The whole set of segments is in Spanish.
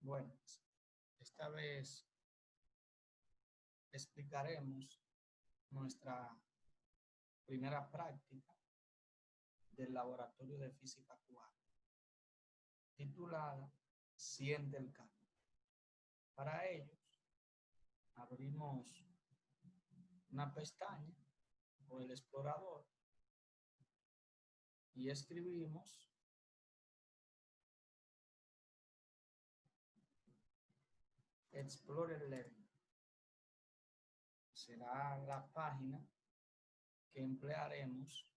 Bueno, esta vez explicaremos nuestra primera práctica del laboratorio de física 4, titulada Siente el calor. Para ello, abrimos una pestaña o el explorador y escribimos Explorer Learning. Será la página que emplearemos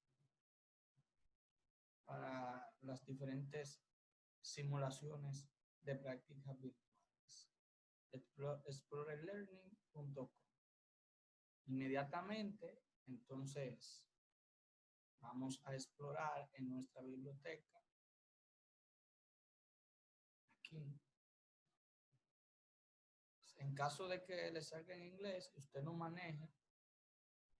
para las diferentes simulaciones de prácticas virtuales. Explorerlearning.com. Inmediatamente, entonces, vamos a explorar en nuestra biblioteca. Aquí. En caso de que le salga en inglés y usted no maneje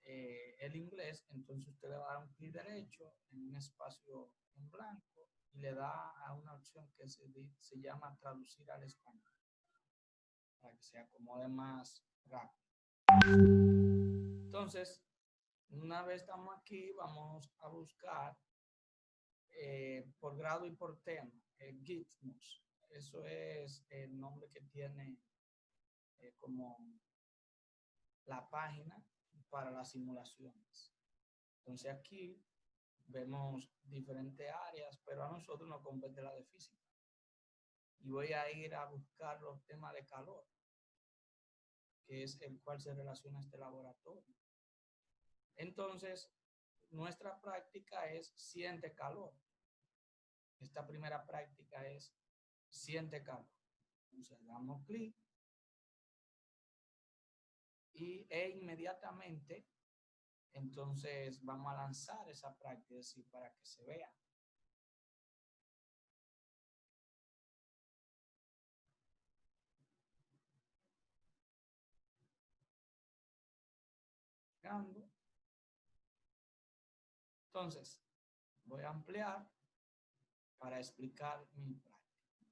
el inglés, entonces usted le va a dar un clic derecho en un espacio en blanco y le da a una opción que se llama traducir al español para que se acomode más rápido. Entonces, una vez estamos aquí, vamos a buscar por grado y por tema, Gitmos. Eso es el nombre que tiene como la página para las simulaciones. Entonces aquí vemos diferentes áreas, pero a nosotros nos compete la de física. Y voy a ir a buscar los temas de calor, que es el cual se relaciona a este laboratorio. Entonces, nuestra práctica es siente calor. Esta primera práctica es siente calor. Entonces, damos clic e inmediatamente, entonces vamos a lanzar esa práctica, es decir, para que se vea. Entonces, voy a ampliar para explicar mi práctica.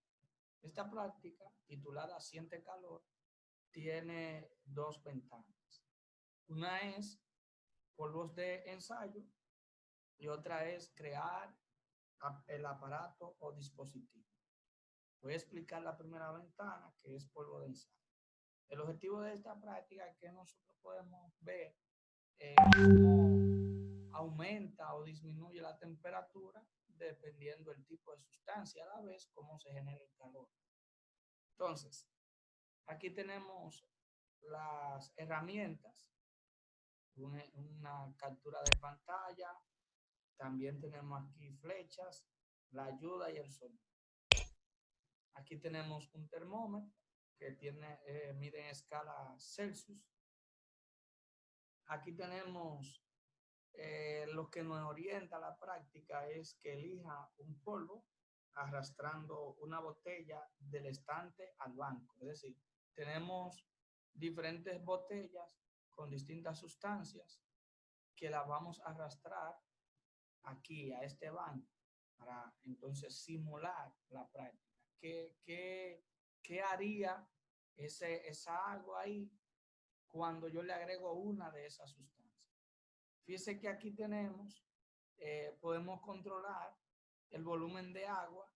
Esta práctica, titulada Siente calor, tiene dos ventanas. Una es polvos de ensayo y otra es crear el aparato o dispositivo. Voy a explicar la primera ventana, que es polvo de ensayo. El objetivo de esta práctica es que nosotros podemos ver cómo aumenta o disminuye la temperatura dependiendo del tipo de sustancia, a la vez cómo se genera el calor. Entonces, aquí tenemos las herramientas, una captura de pantalla, también tenemos aquí flechas, la ayuda y el sonido. Aquí tenemos un termómetro que mide en escala Celsius. Aquí tenemos lo que nos orienta a la práctica es que elija un polvo arrastrando una botella del estante al banco. Es decir, tenemos diferentes botellas con distintas sustancias que las vamos a arrastrar aquí a este banco para entonces simular la práctica. ¿Qué haría esa agua ahí cuando yo le agrego una de esas sustancias? Fíjese que aquí podemos controlar el volumen de agua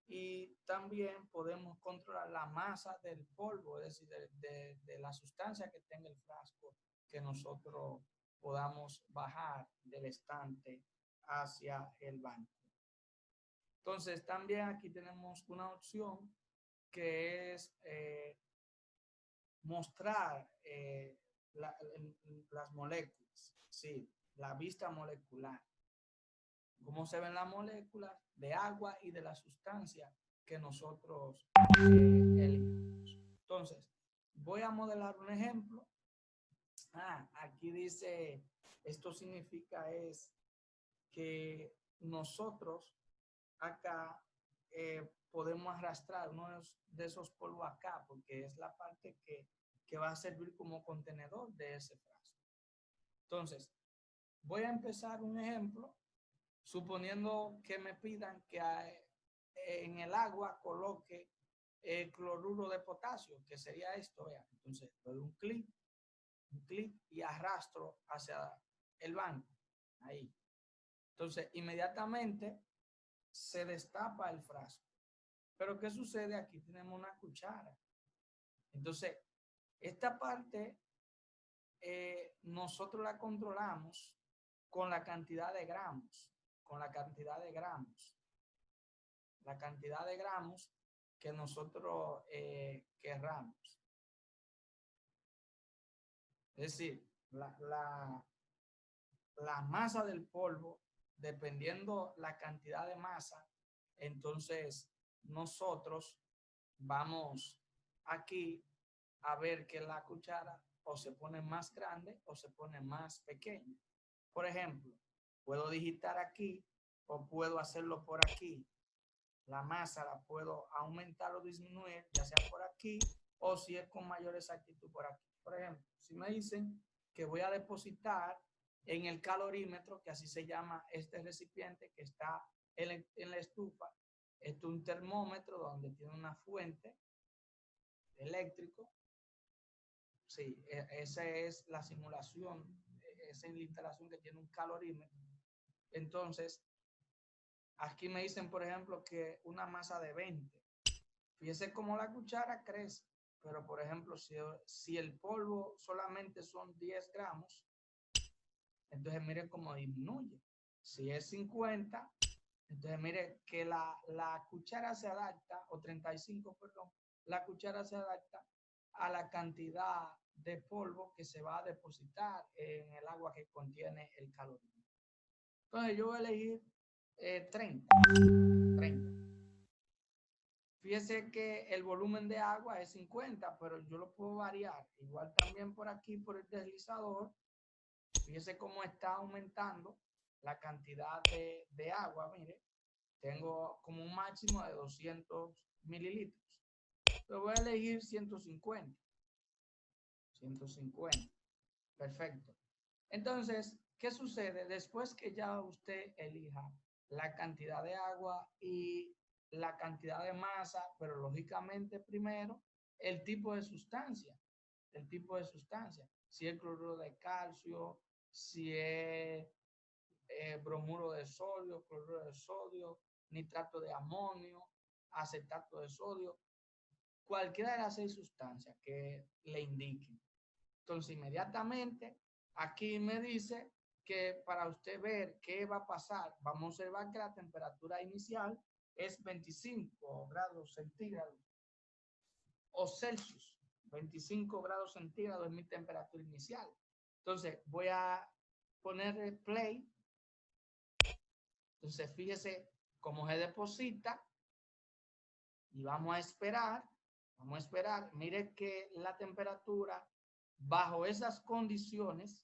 y también podemos controlar la masa del polvo, es decir, de la sustancia que tenga el frasco que nosotros podamos bajar del estante hacia el banco. Entonces, también aquí tenemos una opción que es mostrar las moléculas, sí, la vista molecular. Cómo se ven las moléculas de agua y de la sustancia que nosotros elegimos. Entonces, voy a modelar un ejemplo. Aquí dice, esto significa es que nosotros acá podemos arrastrar uno de esos polvos acá, porque es la parte que va a servir como contenedor de ese frasco. Entonces, voy a empezar un ejemplo, suponiendo que me pidan que en el agua coloque cloruro de potasio, que sería esto, vean. Entonces, doy un clic y arrastro hacia el banco, ahí. Entonces, inmediatamente se destapa el frasco. Pero ¿qué sucede? Aquí tenemos una cuchara. Entonces, esta parte nosotros la controlamos con la cantidad de gramos, la cantidad de gramos que nosotros querramos. Es decir, la masa del polvo, dependiendo la cantidad de masa, entonces nosotros vamos aquí a ver que la cuchara o se pone más grande o se pone más pequeña. Por ejemplo, puedo digitar aquí o puedo hacerlo por aquí. La masa la puedo aumentar o disminuir, ya sea por aquí o si es con mayor exactitud por aquí. Por ejemplo, si me dicen que voy a depositar en el calorímetro, que así se llama este recipiente que está en la estufa, es un termómetro donde tiene una fuente eléctrico. Sí, esa es la simulación, esa es la instalación que tiene un calorímetro. Entonces, aquí me dicen, por ejemplo, que una masa de 20. Fíjese cómo la cuchara crece, pero por ejemplo, si el polvo solamente son 10 gramos, entonces mire cómo disminuye. Si es 50, entonces mire que la cuchara se adapta, o 35, perdón, la cuchara se adapta a la cantidad de polvo que se va a depositar en el agua que contiene el calorímetro. Entonces yo voy a elegir 30. Fíjese que el volumen de agua es 50, pero yo lo puedo variar. Igual también por aquí, por el deslizador, fíjese cómo está aumentando la cantidad de agua. Mire, tengo como un máximo de 200 mililitros. Pero voy a elegir 150. 150. Perfecto. Entonces, ¿qué sucede? Después que ya usted elija la cantidad de agua y la cantidad de masa, pero lógicamente primero el tipo de sustancia, si es cloruro de calcio, si es bromuro de sodio, cloruro de sodio, nitrato de amonio, acetato de sodio, cualquiera de las 6 sustancias que le indiquen. Entonces, inmediatamente aquí me dice que para usted ver qué va a pasar, vamos a observar que la temperatura inicial es 25 grados centígrados o Celsius. 25 grados centígrados es mi temperatura inicial. Entonces, voy a poner play. Entonces, fíjese cómo se deposita y vamos a esperar. Mire que la temperatura bajo esas condiciones,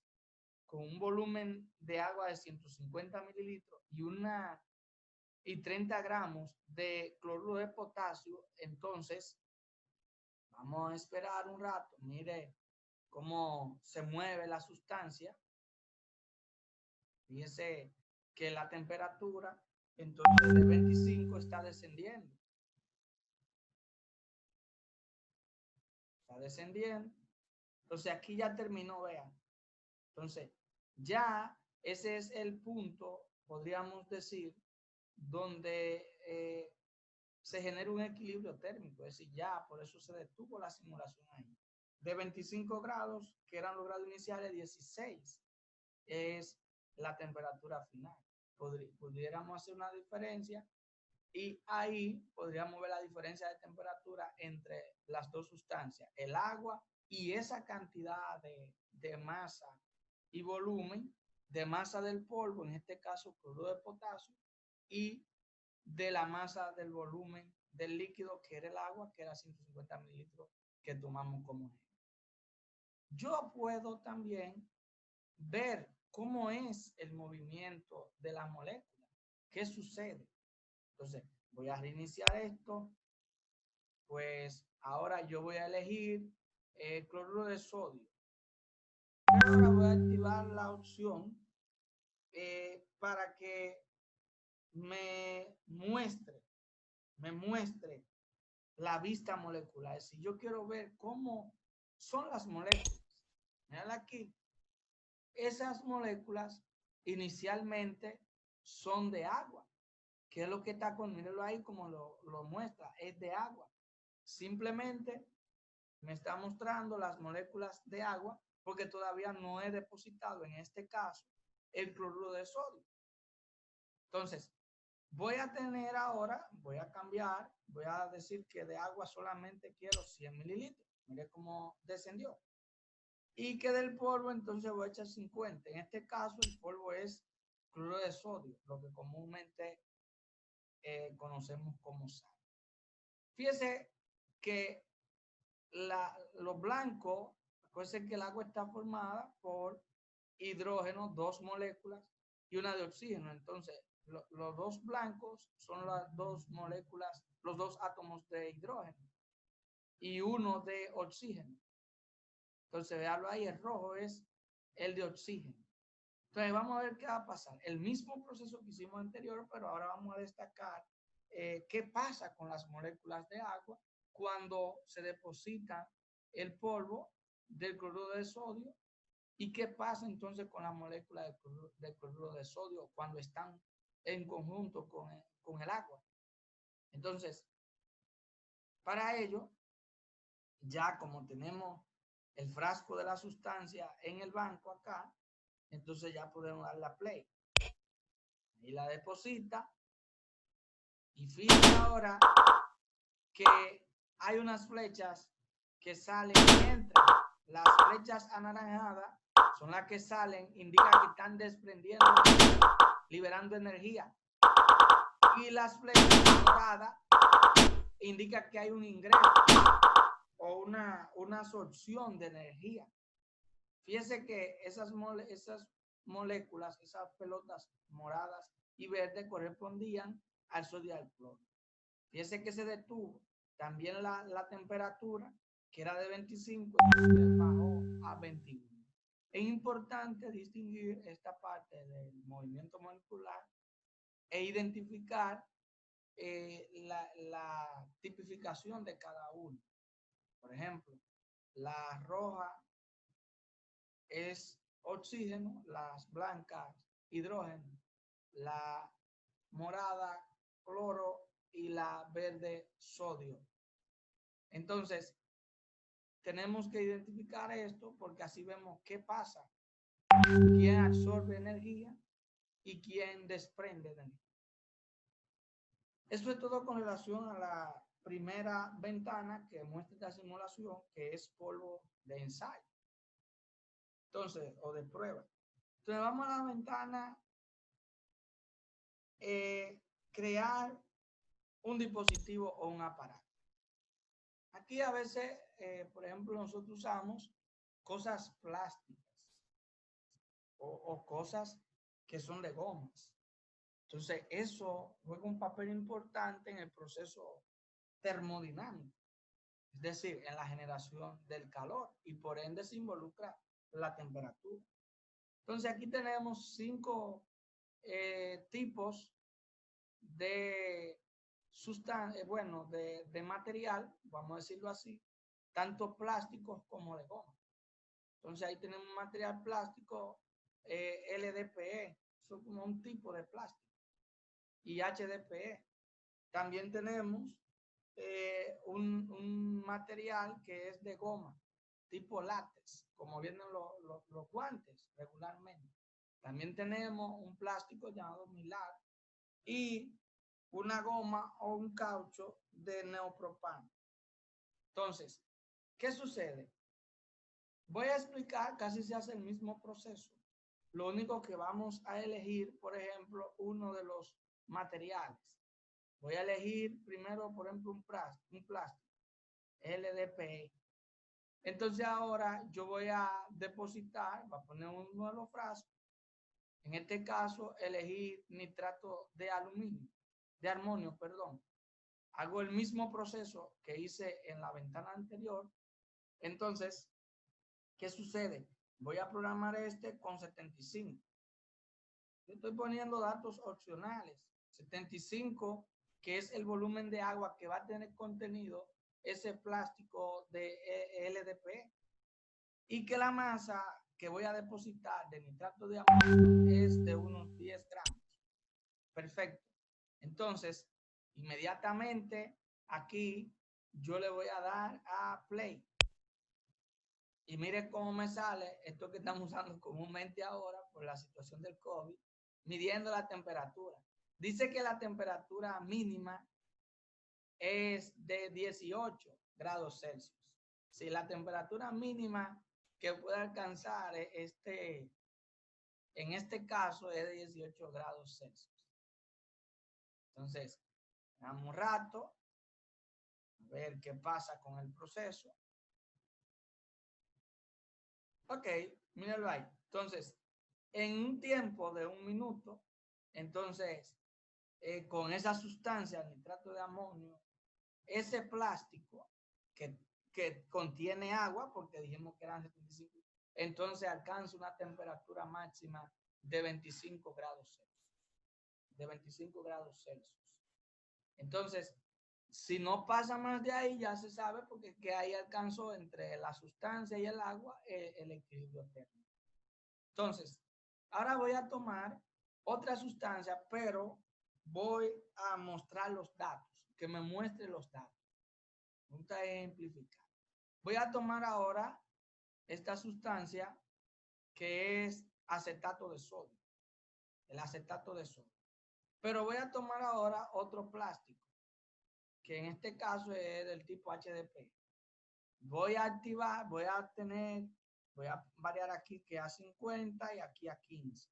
con un volumen de agua de 150 mililitros y 30 gramos de cloruro de potasio, entonces vamos a esperar un rato. Mire cómo se mueve la sustancia. Fíjese que la temperatura entonces de 25 está descendiendo. Entonces aquí ya terminó, vean. Entonces ya ese es el punto, podríamos decir, donde se genera un equilibrio térmico. Es decir, ya por eso se detuvo la simulación ahí. De 25 grados, que eran los grados iniciales, 16 es la temperatura final. Pudiéramos hacer una diferencia y ahí podríamos ver la diferencia de temperatura entre las dos sustancias, el agua y esa cantidad de masa y volumen, de masa del polvo, en este caso cloruro de potasio, y de la masa del volumen del líquido que era el agua, que era 150 mililitros que tomamos como ejemplo. Yo puedo también ver cómo es el movimiento de la molécula, qué sucede. Entonces, voy a reiniciar esto, pues ahora yo voy a elegir el cloruro de sodio. Pero ahora voy a activar la opción para que me muestre la vista molecular. Es decir, yo quiero ver cómo son las moléculas. Mira aquí. Esas moléculas inicialmente son de agua. ¿Qué es lo que está con? Mírenlo ahí como lo muestra. Es de agua. Simplemente me está mostrando las moléculas de agua porque todavía no he depositado, en este caso, el cloruro de sodio. Entonces, voy a tener ahora, voy a cambiar, voy a decir que de agua solamente quiero 100 mililitros. Mire cómo descendió. Y que del polvo entonces voy a echar 50. En este caso el polvo es cloruro de sodio, lo que comúnmente conocemos como sal. Fíjese que lo blanco, acuérdense que el agua está formada por hidrógeno, 2 moléculas y una de oxígeno. Entonces, los dos blancos son las 2 moléculas, los 2 átomos de hidrógeno y uno de oxígeno. Entonces, véalo ahí, el rojo es el de oxígeno. Entonces, vamos a ver qué va a pasar. El mismo proceso que hicimos anterior, pero ahora vamos a destacar qué pasa con las moléculas de agua cuando se deposita el polvo del cloruro de sodio y qué pasa entonces con las moléculas de cloruro de sodio cuando están en conjunto con el agua. Entonces, para ello, ya como tenemos el frasco de la sustancia en el banco acá, entonces ya podemos darle a play. Y la deposita. Y fíjense ahora que hay unas flechas que salen y entran. Las flechas anaranjadas son las que salen, indican que están desprendiendo, liberando energía. Y las flechas moradas indican que hay un ingreso o una absorción de energía. Fíjense que esas moléculas, esas pelotas moradas y verdes correspondían al sodio y al cloro. Fíjense que se detuvo. También la temperatura, que era de 25, entonces bajó a 21. Es importante distinguir esta parte del movimiento molecular e identificar la tipificación de cada uno. Por ejemplo, la roja es oxígeno, las blancas hidrógeno, la morada cloro y la verde sodio. Entonces, tenemos que identificar esto porque así vemos qué pasa, quién absorbe energía y quién desprende energía. Esto es todo con relación a la primera ventana que muestra esta simulación, que es polvo de ensayo. Entonces, o de prueba. Entonces, vamos a la ventana crear un dispositivo o un aparato. Aquí a veces, por ejemplo, nosotros usamos cosas plásticas o cosas que son de gomas. Entonces, eso juega un papel importante en el proceso termodinámico, es decir, en la generación del calor y por ende se involucra la temperatura. Entonces, aquí tenemos 5 tipos de sustancia, bueno, de material, vamos a decirlo así, tanto plásticos como de goma. Entonces ahí tenemos un material plástico LDPE, eso es como un tipo de plástico, y HDPE. También tenemos un material que es de goma, tipo látex, como vienen los guantes regularmente. También tenemos un plástico llamado Mylar y una goma o un caucho de neopropano. Entonces, ¿qué sucede? Voy a explicar, casi se hace el mismo proceso. Lo único que vamos a elegir, por ejemplo, uno de los materiales. Voy a elegir primero, por ejemplo, un plástico, LDPE. Entonces ahora yo voy a depositar, voy a poner uno de los frascos. En este caso, elegir nitrato de aluminio, de amonio, perdón. Hago el mismo proceso que hice en la ventana anterior. Entonces, ¿qué sucede? Voy a programar este con 75. Estoy poniendo datos opcionales. 75 que es el volumen de agua que va a tener contenido ese plástico de LDPE, y que la masa que voy a depositar de nitrato de amonio es de unos 10 gramos. Perfecto. Entonces, inmediatamente aquí yo le voy a dar a play. Y mire cómo me sale esto que estamos usando comúnmente ahora por la situación del COVID, midiendo la temperatura. Dice que la temperatura mínima es de 18 grados Celsius. Si la temperatura mínima que puede alcanzar en este caso es de 18 grados Celsius. Entonces, damos un rato, a ver qué pasa con el proceso. Ok, míralo ahí. Entonces, en un tiempo de 1 minuto, entonces, con esa sustancia, el nitrato de amonio, ese plástico que contiene agua, porque dijimos que eran 75, entonces alcanza una temperatura máxima de 25 grados Celsius. De 25 grados Celsius. Entonces, si no pasa más de ahí, ya se sabe porque que ahí alcanzó entre la sustancia y el agua el equilibrio térmico. Entonces, ahora voy a tomar otra sustancia, pero voy a mostrar los datos, que me muestre los datos. Vamos a ejemplificar. Voy a tomar ahora esta sustancia que es acetato de sodio, el acetato de sodio. Pero voy a tomar ahora otro plástico, que en este caso es del tipo HDP. Voy a activar, voy a variar aquí que a 50 y aquí a 15.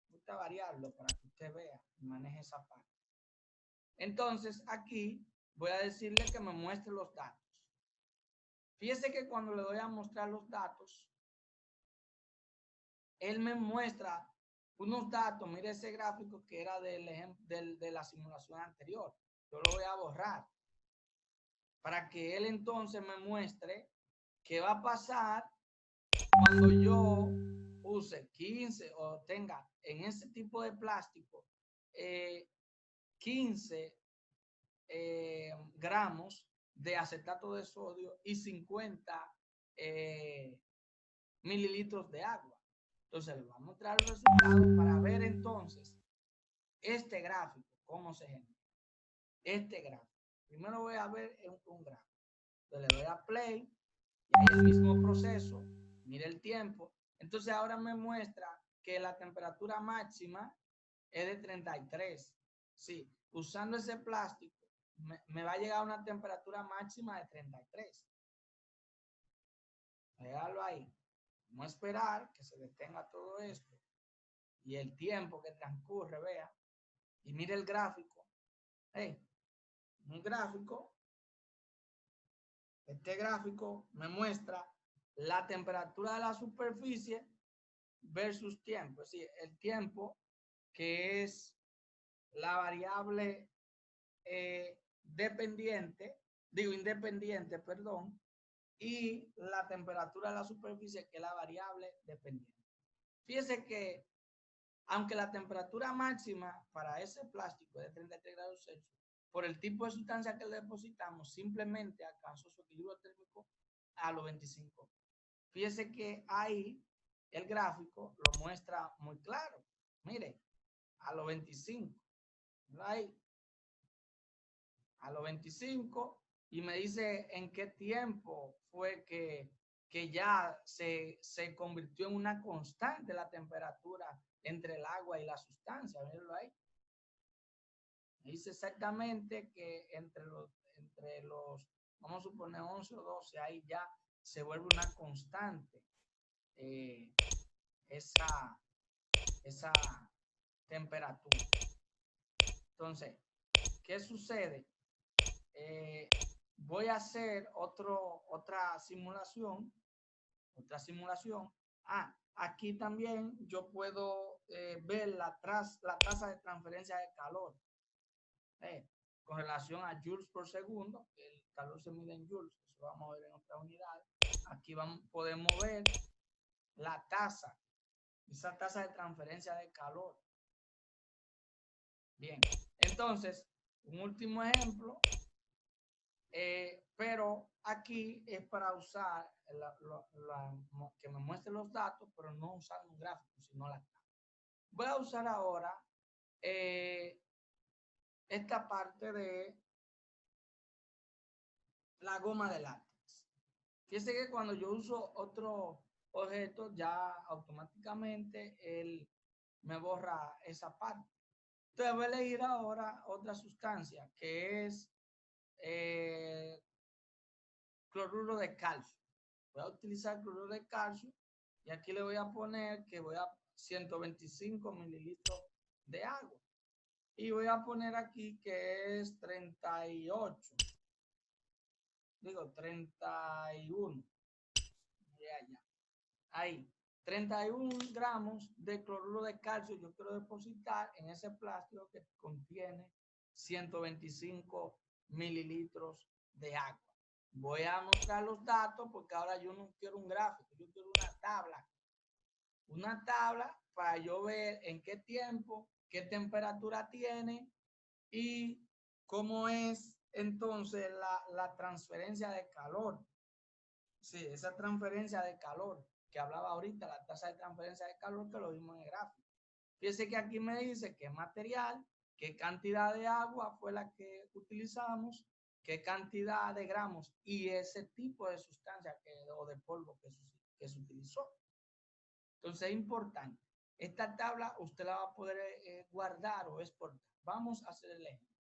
Voy a variarlo para que usted vea y maneje esa parte. Entonces aquí voy a decirle que me muestre los datos. Fíjese que cuando le doy a mostrar los datos, él me muestra unos datos. Mire ese gráfico que era de la simulación anterior. Yo lo voy a borrar para que él entonces me muestre qué va a pasar cuando yo use 15 o tenga en ese tipo de plástico 15 gramos de acetato de sodio y 50 mililitros de agua. Entonces, les voy a mostrar el resultado para ver entonces este gráfico, cómo se genera. Este gráfico. Primero voy a ver un gráfico. Entonces, le doy a play y ahí el mismo proceso. Mire el tiempo. Entonces, ahora me muestra que la temperatura máxima es de 33. Sí, usando ese plástico me va a llegar a una temperatura máxima de 33. Déjalo ahí. Vamos a esperar que se detenga todo esto y el tiempo que transcurre, vea, y mire el gráfico. Un gráfico, este gráfico me muestra la temperatura de la superficie versus tiempo, es decir, el tiempo que es la variable independiente, perdón, y la temperatura de la superficie, que es la variable dependiente. Fíjese que aunque la temperatura máxima para ese plástico es de 33 grados Celsius, por el tipo de sustancia que le depositamos, simplemente alcanzó su equilibrio térmico a los 25. Fíjese que ahí el gráfico lo muestra muy claro. Mire, a los 25. Ahí, a los 25, y me dice en qué tiempo fue que ya se convirtió en una constante la temperatura entre el agua y la sustancia. Mírenlo ahí. Me dice exactamente que entre los, vamos a suponer 11 o 12, ahí ya se vuelve una constante esa temperatura. Entonces, ¿qué sucede? Voy a hacer otra simulación. Aquí también yo puedo ver la tasa de transferencia de calor con relación a joules por segundo. El calor se mide en joules, eso lo vamos a ver en otra unidad. Aquí podemos ver la tasa, esa tasa de transferencia de calor. Bien, entonces un último ejemplo, pero aquí es para usar que me muestre los datos, pero no usar un gráfico, sino la tabla. Voy a usar ahora esta parte de la goma de látex. Fíjense que cuando yo uso otro objeto, ya automáticamente él me borra esa parte. Entonces voy a elegir ahora otra sustancia que es cloruro de calcio. Voy a utilizar cloruro de calcio y aquí le voy a poner que voy a 125 mililitros de agua. Y voy a poner aquí que es 38. Digo 31. Allá. Ahí. 31 gramos de cloruro de calcio yo quiero depositar en ese plástico que contiene 125 mililitros de agua. Voy a mostrar los datos porque ahora yo no quiero un gráfico, yo quiero una tabla. Una tabla para yo ver en qué tiempo, qué temperatura tiene y cómo es entonces la transferencia de calor. Sí, esa transferencia de calor que hablaba ahorita, la tasa de transferencia de calor que lo vimos en el gráfico. Fíjese que aquí me dice qué material, qué cantidad de agua fue la que utilizamos, qué cantidad de gramos y ese tipo de sustancia o de polvo que se utilizó. Entonces es importante. Esta tabla usted la va a poder guardar o exportar. Vamos a hacer el ejemplo.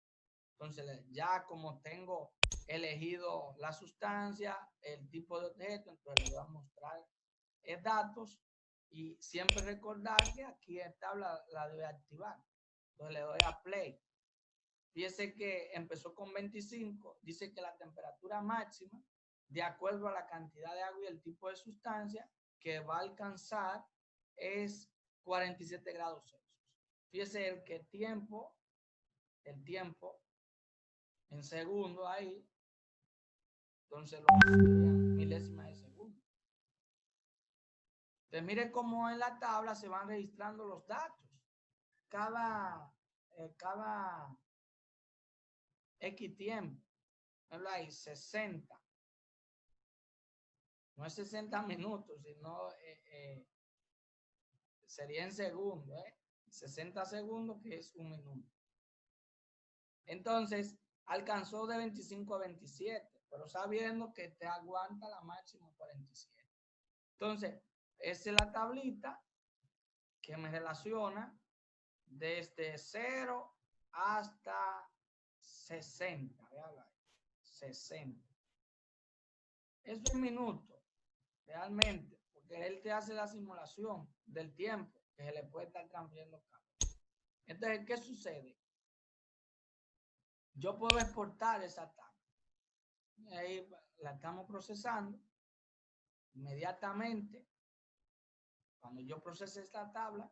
Entonces ya como tengo elegido la sustancia, el tipo de objeto, entonces le voy a mostrar datos y siempre recordar que aquí esta tabla la debe activar. Entonces le doy a play. Fíjese que empezó con 25, dice que la temperatura máxima, de acuerdo a la cantidad de agua y el tipo de sustancia que va a alcanzar, es 47 grados Celsius. Fíjese el tiempo en segundo ahí, entonces lo serían milésimas de segundo. Entonces mire cómo en la tabla se van registrando los datos. Cada X tiempo, ahí 60. No es 60 minutos, sino sería en segundos, 60 segundos, que es un minuto. Entonces, alcanzó de 25 a 27, pero sabiendo que te aguanta la máxima 47. Entonces, esa es la tablita que me relaciona desde 0 hasta 60. 60. Es un minuto, realmente, porque él te hace la simulación del tiempo que se le puede estar transfiriendo calor. Entonces, ¿qué sucede? Yo puedo exportar esa tabla. Ahí la estamos procesando. Inmediatamente, cuando yo procese esta tabla,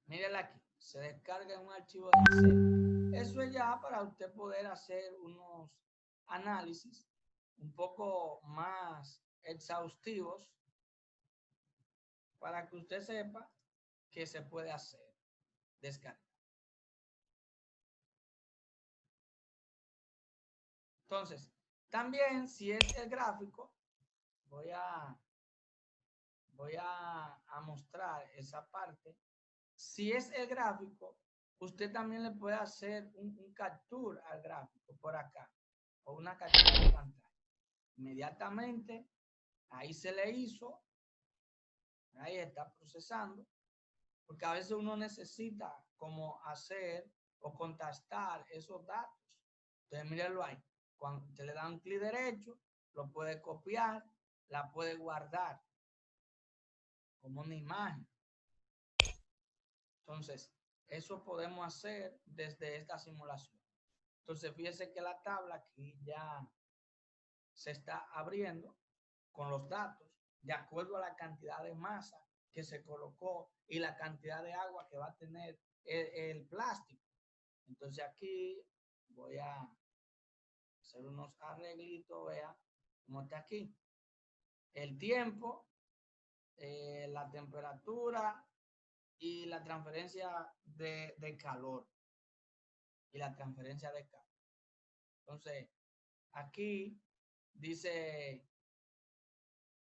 mírenla aquí, se descarga en un archivo de Excel. Eso es ya para usted poder hacer unos análisis un poco más exhaustivos para que usted sepa que se puede hacer descarga. Entonces, también si es el gráfico, voy a mostrar esa parte. Si es el gráfico, usted también le puede hacer un capture al gráfico por acá o una captura de pantalla. Inmediatamente, ahí se le hizo, ahí está procesando, porque a veces uno necesita como hacer o contrastar esos datos. Entonces, mírenlo ahí. Cuando usted le da un clic derecho, lo puede copiar, la puede guardar como una imagen. Entonces, eso podemos hacer desde esta simulación. Entonces, fíjese que la tabla aquí ya se está abriendo con los datos de acuerdo a la cantidad de masa que se colocó y la cantidad de agua que va a tener el plástico. Entonces, aquí voy a hacer unos arreglitos, vea cómo está aquí. El tiempo, la temperatura y la transferencia de calor y la transferencia de calor. Entonces, aquí dice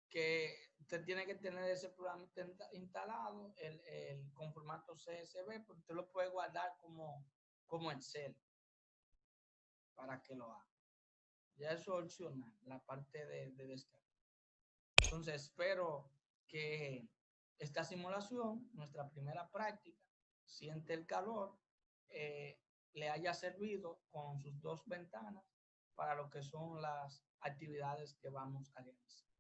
que usted tiene que tener ese programa instalado con formato CSV, porque usted lo puede guardar como Excel para que lo haga. Ya eso es opcional, la parte de descarga. Entonces, espero que esta simulación, nuestra primera práctica, siente el calor, le haya servido con sus dos ventanas para lo que son las actividades que vamos a realizar.